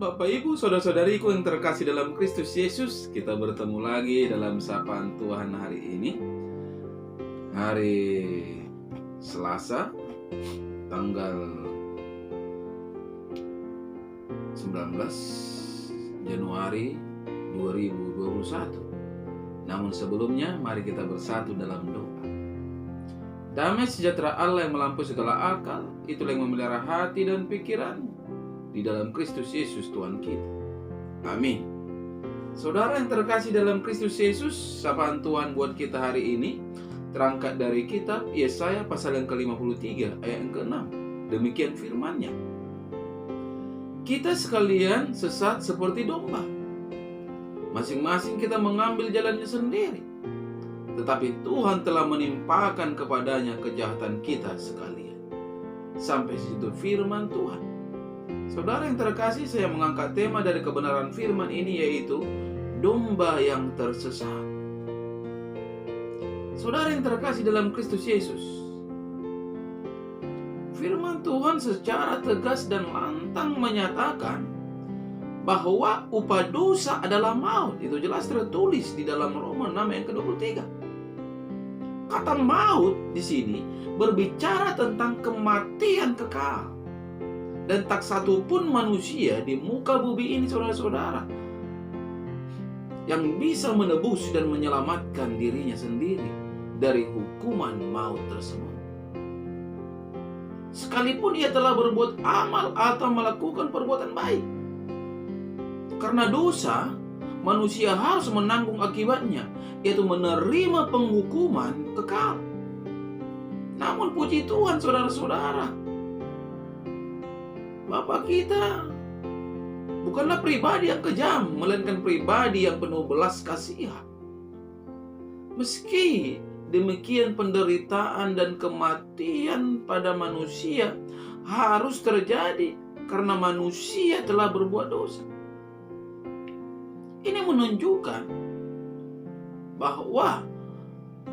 Bapak Ibu, saudara-saudariku yang terkasih dalam Kristus Yesus, kita bertemu lagi dalam sapaan Tuhan hari ini. Hari Selasa, tanggal 19 Januari 2021. Namun sebelumnya, mari kita bersatu dalam doa. Damai sejahtera Allah yang melampaui segala akal, itulah yang memelihara hati dan pikiranmu di dalam Kristus Yesus Tuhan kita. Amin. Saudara yang terkasih dalam Kristus Yesus, sapaan Tuhan buat kita hari ini terangkat dari kitab Yesaya pasal yang ke-53 ayat yang ke-6. Demikian firman-Nya. Kita sekalian sesat seperti domba. Masing-masing kita mengambil jalannya sendiri. Tetapi Tuhan telah menimpakan kepadanya kejahatan kita sekalian. Sampai situ firman Tuhan. Saudara yang terkasih, saya mengangkat tema dari kebenaran firman ini, yaitu domba yang tersesat. Saudara yang terkasih dalam Kristus Yesus, firman Tuhan secara tegas dan lantang menyatakan bahwa upah dosa adalah maut. Itu jelas tertulis di dalam Roma 6 ayat ke-23. Kata maut di sini berbicara tentang kematian kekal. Dan tak satu pun manusia di muka bumi ini, saudara-saudara, yang bisa menebus dan menyelamatkan dirinya sendiri dari hukuman maut tersebut. Sekalipun ia telah berbuat amal atau melakukan perbuatan baik. Karena dosa, manusia harus menanggung akibatnya, yaitu menerima penghukuman kekal. Namun puji Tuhan, saudara-saudara, Bapa kita bukanlah pribadi yang kejam, melainkan pribadi yang penuh belas kasihan. Meski demikian, penderitaan dan kematian pada manusia harus terjadi karena manusia telah berbuat dosa. Ini menunjukkan bahwa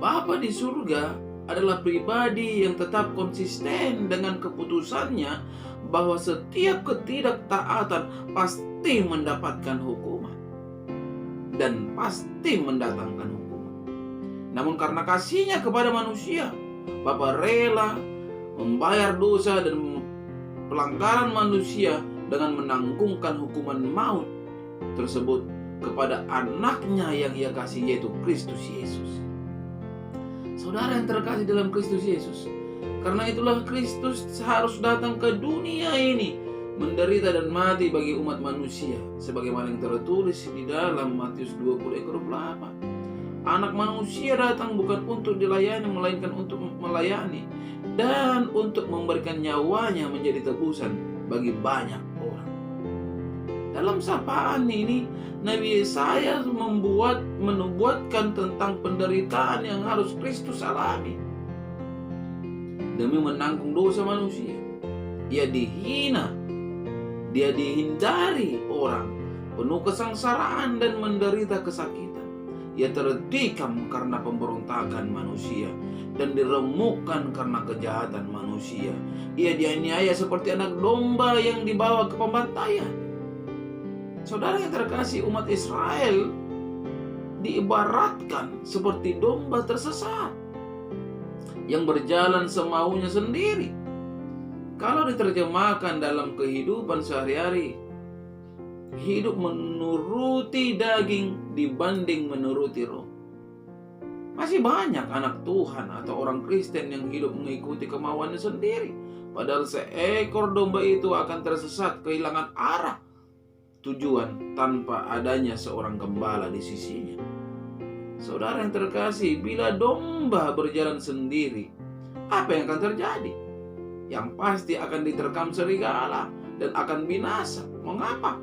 Bapa di surga adalah pribadi yang tetap konsisten dengan keputusannya bahwa setiap ketidaktaatan pasti mendapatkan hukuman dan pasti mendatangkan hukuman. Namun karena kasih-Nya kepada manusia, Bapa rela membayar dosa dan pelanggaran manusia dengan menanggungkan hukuman maut tersebut kepada Anak-Nya yang Ia kasih, yaitu Kristus Yesus. Saudara yang terkasih dalam Kristus Yesus, karena itulah Kristus harus datang ke dunia ini, menderita dan mati bagi umat manusia, sebagaimana yang tertulis di dalam Matius 20 ayat 28. Anak manusia datang bukan untuk dilayani, melainkan untuk melayani dan untuk memberikan nyawanya menjadi tebusan bagi banyak orang. Dalam sapaan ini, Nabi Yesaya menubuatkan tentang penderitaan yang harus Kristus alami demi menanggung dosa manusia. Ia dihina, dia dihindari orang, penuh kesengsaraan dan menderita kesakitan. Ia tertikam karena pemberontakan manusia dan diremukkan karena kejahatan manusia. Ia dianiaya seperti anak domba yang dibawa ke pembantaian. Saudara yang terkasih, umat Israel diibaratkan seperti domba tersesat yang berjalan semaunya sendiri. Kalau diterjemahkan dalam kehidupan sehari-hari, hidup menuruti daging dibanding menuruti roh. Masih banyak anak Tuhan atau orang Kristen yang hidup mengikuti kemauannya sendiri, padahal seekor domba itu akan tersesat, kehilangan arah tujuan tanpa adanya seorang gembala di sisinya. Saudara yang terkasih, bila domba berjalan sendiri, apa yang akan terjadi? Yang pasti akan diterkam serigala dan akan binasa. Mengapa?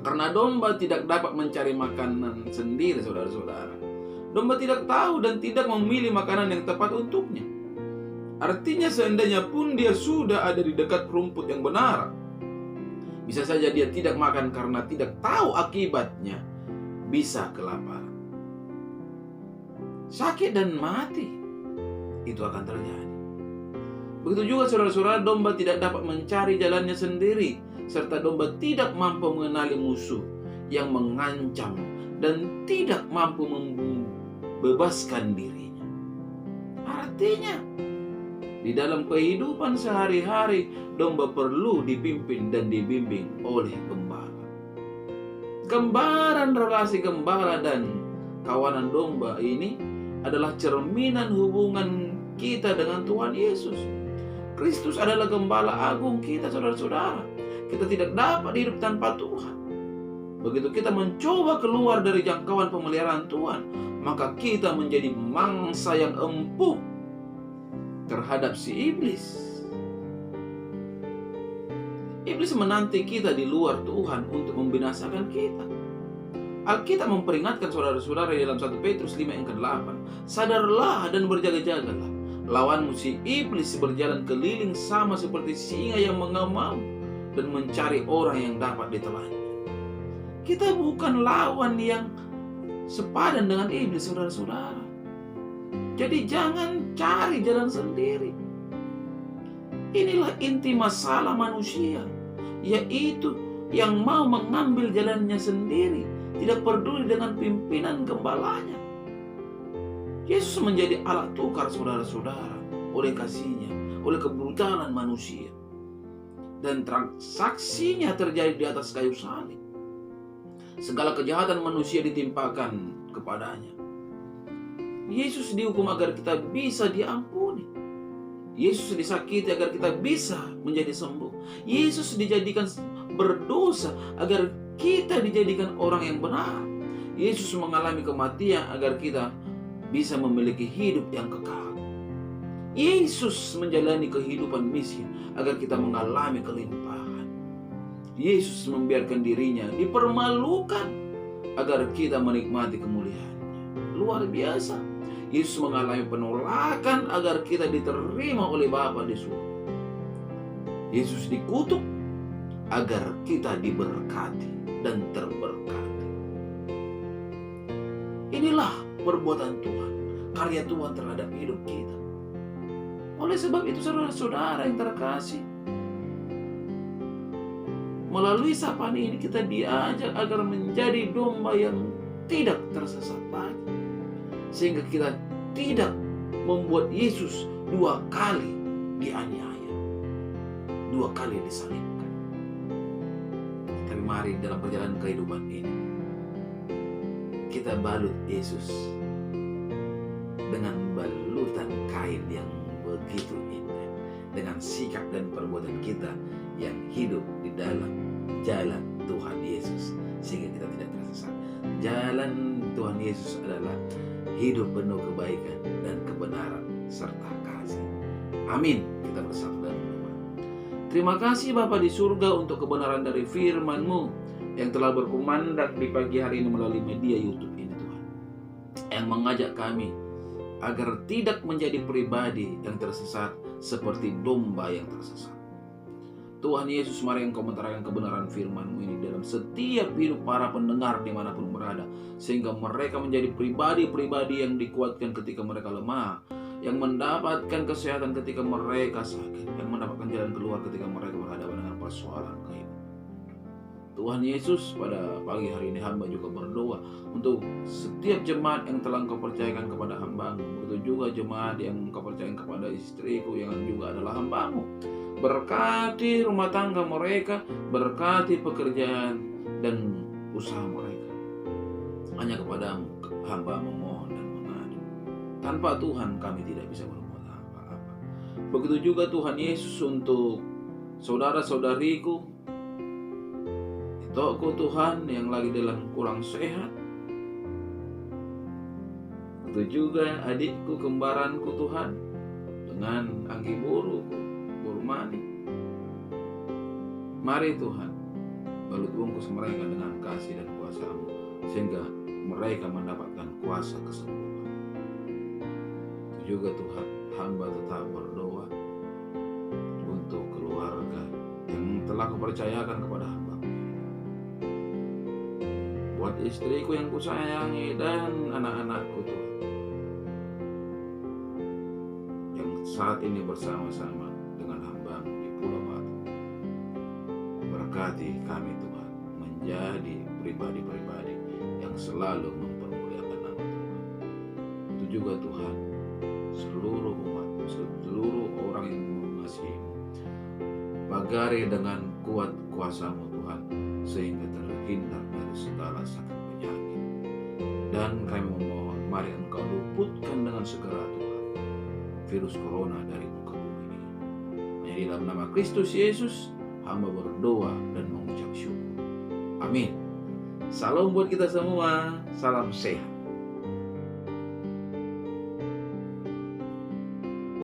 Karena domba tidak dapat mencari makanan sendiri, saudara-saudara. Domba tidak tahu dan tidak memilih makanan yang tepat untuknya. Artinya seandainya pun dia sudah ada di dekat rumput yang benar, bisa saja dia tidak makan karena tidak tahu akibatnya, bisa kelaparan, sakit dan mati. Itu akan terjadi. Begitu juga saudara-saudara, domba tidak dapat mencari jalannya sendiri serta domba tidak mampu mengenali musuh yang mengancam dan tidak mampu membebaskan dirinya. Artinya, di dalam kehidupan sehari-hari, domba perlu dipimpin dan dibimbing oleh gembala. Gambaran relasi gembala dan kawanan domba ini adalah cerminan hubungan kita dengan Tuhan Yesus. Kristus adalah gembala agung kita, saudara-saudara. Kita tidak dapat hidup tanpa Tuhan. Begitu kita mencoba keluar dari jangkauan pemeliharaan Tuhan, maka kita menjadi mangsa yang empuk terhadap si iblis. Iblis menanti kita di luar Tuhan untuk membinasakan kita. Alkitab memperingatkan saudara-saudara di dalam 1 Petrus 5 ayat 8. Sadarlah dan berjaga-jagalah. Lawanmu si iblis berjalan keliling sama seperti singa yang mengamau dan mencari orang yang dapat ditelannya. Kita bukan lawan yang sepadan dengan iblis, saudara-saudara. Jadi jangan cari jalan sendiri. Inilah inti masalah manusia, yaitu yang mau mengambil jalannya sendiri, tidak peduli dengan pimpinan gembalanya. Yesus menjadi alat tukar, saudara-saudara, oleh kasihnya, oleh kebrutalan manusia. Dan transaksinya terjadi di atas kayu salib. Segala kejahatan manusia ditimpakan kepadanya. Yesus dihukum agar kita bisa diampuni. Yesus disakiti agar kita bisa menjadi sembuh. Yesus dijadikan berdosa agar kita dijadikan orang yang benar. Yesus mengalami kematian agar kita bisa memiliki hidup yang kekal. Yesus menjalani kehidupan miskin agar kita mengalami kelimpahan. Yesus membiarkan dirinya dipermalukan agar kita menikmati kemuliaannya. Luar biasa. Yesus mengalami penolakan agar kita diterima oleh Bapa di surga. Yesus dikutuk agar kita diberkati dan terberkati. Inilah perbuatan Tuhan, karya Tuhan terhadap hidup kita. Oleh sebab itu, saudara-saudara yang terkasih, melalui sapaan ini kita diajak agar menjadi domba yang tidak tersesat lagi, sehingga kita tidak membuat Yesus dua kali dianiaya, dua kali disalibkan. Tapi mari dalam perjalanan kehidupan ini kita balut Yesus dengan balutan kain yang begitu indah, dengan sikap dan perbuatan kita yang hidup di dalam jalan Tuhan Yesus, sehingga kita tidak tersesat. Jalan Tuhan Yesus adalah hidup penuh kebaikan dan kebenaran serta kasih. Amin. Kita bersatu dalam doa. Terima kasih Bapa di surga untuk kebenaran dari firman-Mu yang telah berkumandang di pagi hari ini melalui media YouTube ini, Tuhan, yang mengajak kami agar tidak menjadi pribadi yang tersesat seperti domba yang tersesat. Tuhan Yesus, mari Engkau menerangkan kebenaran firman-Mu ini dalam setiap hidup para pendengar dimanapun berada, sehingga mereka menjadi pribadi-pribadi yang dikuatkan ketika mereka lemah, yang mendapatkan kesehatan ketika mereka sakit, yang mendapatkan jalan keluar ketika mereka berhadapan dengan persoalan kehidupan. Tuhan Yesus, pada pagi hari ini hamba juga berdoa untuk setiap jemaat yang telah Engkau percayakan kepada hamba-Mu. Begitu juga jemaat yang Engkau percayakan kepada istriku yang juga adalah hamba-Mu. Berkati rumah tangga mereka, berkati pekerjaan dan usaha mereka. Hanya kepadamu hamba memohon dan mengadu. Tanpa Tuhan kami tidak bisa berbuat apa-apa. Begitu juga Tuhan Yesus untuk saudara-saudariku, toko Tuhan yang lagi dalam kurang sehat. Begitu juga adikku, kembaranku Tuhan, dengan anggi buruku, mani. Mari Tuhan, balut bungkus mereka dengan kasih dan kuasa-Mu, sehingga mereka mendapatkan kuasa kesembuhan. Itu juga Tuhan, hamba tetap berdoa untuk keluarga yang telah Kupercayakan kepada hamba. Buat istriku yang kusayangi dan anak-anakku Tuhan, yang saat ini bersama-sama dengan hamba-Mu di Pulau Batu. berkati kami Tuhan, menjadi pribadi-pribadi yang selalu mempermuliakan nama Tuhan. Itu juga Tuhan, seluruh umat, seluruh orang yang mengasihi-Mu, bagari dengan kuat kuasa-Mu Tuhan, sehingga terhindar dari segala sakit penyakit. Dan kami memohon, mari Engkau luputkan dengan segera Tuhan virus corona dari muka bumi ini. Hanya di dalam nama Kristus Yesus hamba berdoa dan mengucap syukur. Amin. Salam buat kita semua, salam sehat.